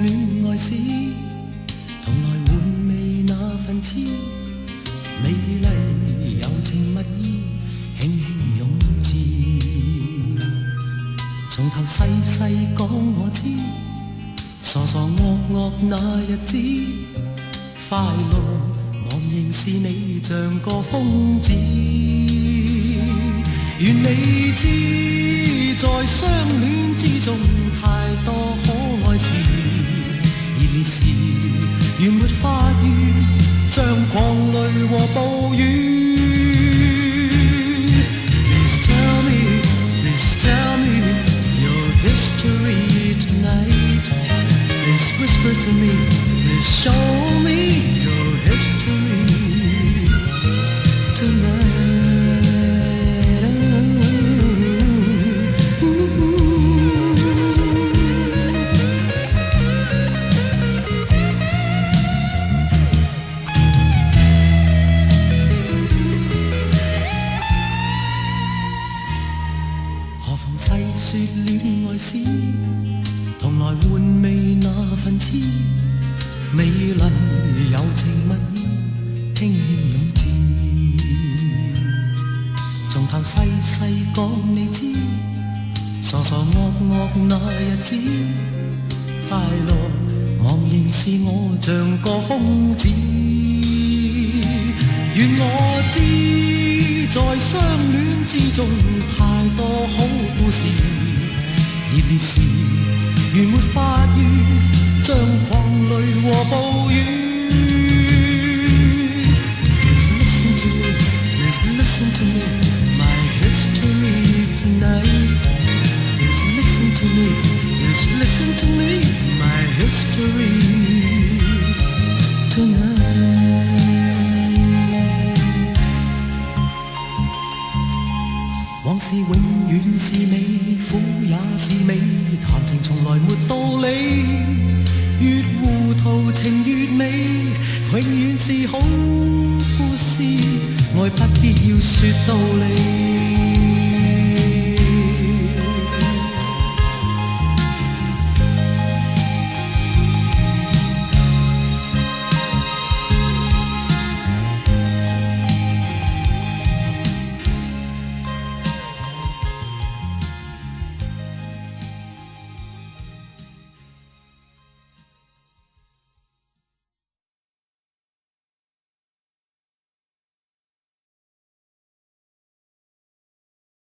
戀愛史，同來換味那份痴，美麗柔情蜜意，輕輕湧至。從頭細細講我知，傻傻惡惡那日子，快樂茫然是你像個瘋子。願你知，在相戀之中太多可愛事，熱烈時原沒法語，像狂雷和暴雨。Please tell me, please tell me your history tonight. Please whisper to me, please show me your history tonight.細說戀愛史，同來換味那份痴，美麗柔情蜜意，輕輕湧至。從頭細細講你知，傻傻惡惡那日子，快樂茫然是我像個瘋子。願我知，在相戀之中太多好故事，熱烈時原沒法語，像狂雷和暴雨。Please listen to me, please listen to me, my history tonight. Please listen to me, please listen to me, my history tonight.往事永遠是美，苦也是美，談情從來沒道理，越糊塗情越美，永遠是好故事，愛不必要說道理。